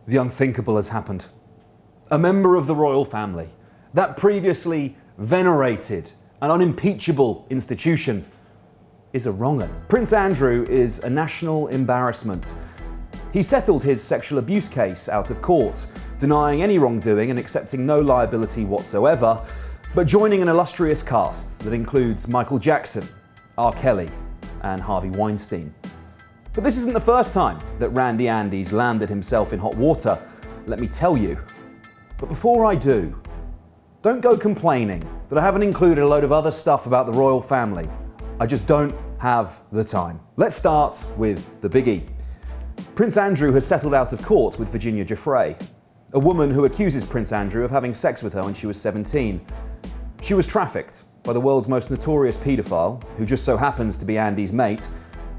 The unthinkable has happened. A member of the royal family, that previously venerated and unimpeachable institution, is a wrong-un. Prince Andrew is a national embarrassment. He settled his sexual abuse case out of court, denying any wrongdoing and accepting no liability whatsoever, but joining an illustrious cast that includes Michael Jackson, R. Kelly, and Harvey Weinstein. But this isn't the first time that Randy Andy's landed himself in hot water, let me tell you. But before I do, don't go complaining that I haven't included a load of other stuff about the royal family. I just don't have the time. Let's start with the biggie. Prince Andrew has settled out of court with Virginia Giuffre, a woman who accuses Prince Andrew of having sex with her when she was 17. She was trafficked by the world's most notorious paedophile, who just so happens to be Andy's mate,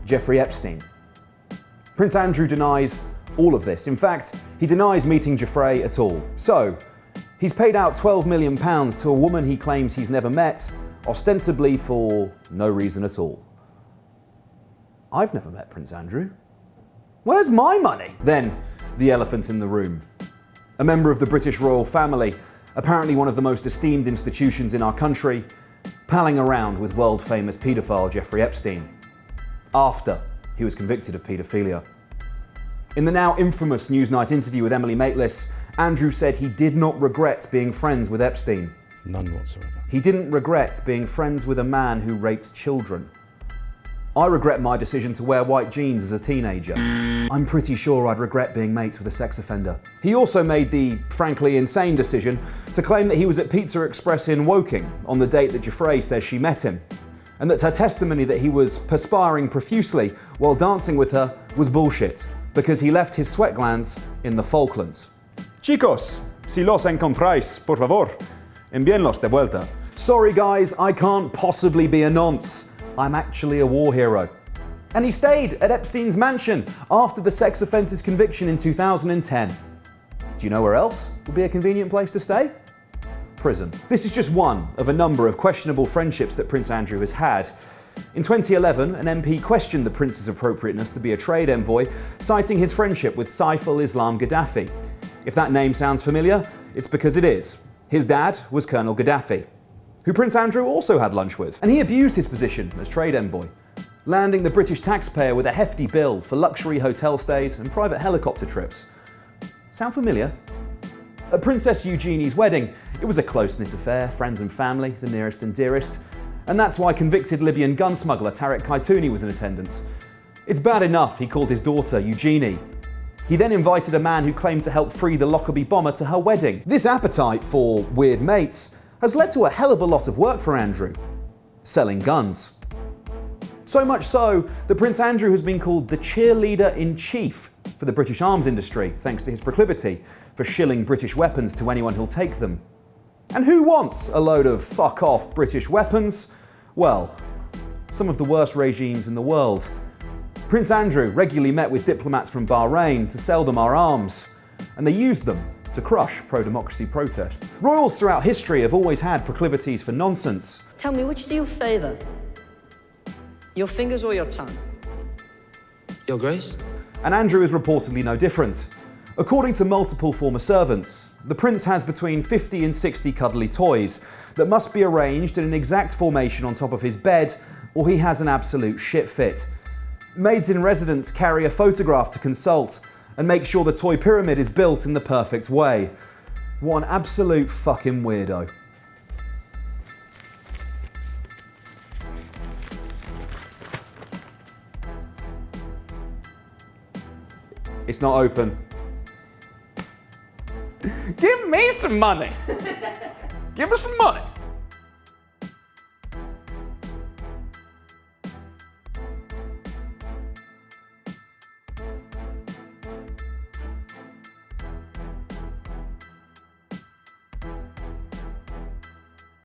Jeffrey Epstein. Prince Andrew denies all of this. In fact, he denies meeting Giuffre at all. So, he's paid out £12 million to a woman he claims he's never met, ostensibly for no reason at all. I've never met Prince Andrew. Where's my money? Then, the elephant in the room. A member of the British royal family, apparently one of the most esteemed institutions in our country, palling around with world-famous paedophile Jeffrey Epstein, after he was convicted of paedophilia. In the now infamous Newsnight interview with Emily Maitlis, Andrew said he did not regret being friends with Epstein. None whatsoever. He didn't regret being friends with a man who raped children. I regret my decision to wear white jeans as a teenager. I'm pretty sure I'd regret being mates with a sex offender. He also made the, frankly, insane decision to claim that he was at Pizza Express in Woking on the date that Giuffre says she met him, and that her testimony that he was perspiring profusely while dancing with her was bullshit, because he left his sweat glands in the Falklands. Chicos, si los encontráis, por favor, envíenlos de vuelta. Sorry guys, I can't possibly be a nonce. I'm actually a war hero. And he stayed at Epstein's mansion after the sex offence's conviction in 2010. Do you know where else would be a convenient place to stay? Prison. This is just one of a number of questionable friendships that Prince Andrew has had. In 2011, an MP questioned the prince's appropriateness to be a trade envoy, citing his friendship with Saif al-Islam Gaddafi. If that name sounds familiar, it's because it is. His dad was Colonel Gaddafi, who Prince Andrew also had lunch with, and he abused his position as trade envoy, landing the British taxpayer with a hefty bill for luxury hotel stays and private helicopter trips. Sound familiar? At Princess Eugenie's wedding, it was a close-knit affair, friends and family, the nearest and dearest, and that's why convicted Libyan gun smuggler Tariq Kaitouni was in attendance. It's bad enough he called his daughter Eugenie. He then invited a man who claimed to help free the Lockerbie bomber to her wedding. This appetite for weird mates has led to a hell of a lot of work for Andrew. Selling guns. So much so that Prince Andrew has been called the cheerleader-in-chief for the British arms industry, thanks to his proclivity for shilling British weapons to anyone who'll take them. And who wants a load of fuck-off British weapons? Well, some of the worst regimes in the world. Prince Andrew regularly met with diplomats from Bahrain to sell them our arms, and they used them to crush pro-democracy protests. Royals throughout history have always had proclivities for nonsense. Tell me, which do you favour? Your fingers or your tongue? Your Grace? And Andrew is reportedly no different. According to multiple former servants, the prince has between 50 and 60 cuddly toys that must be arranged in an exact formation on top of his bed, or he has an absolute shit fit. Maids in residence carry a photograph to consult and make sure the toy pyramid is built in the perfect way. What an absolute fucking weirdo. It's not open. Give me some money. Give us some money.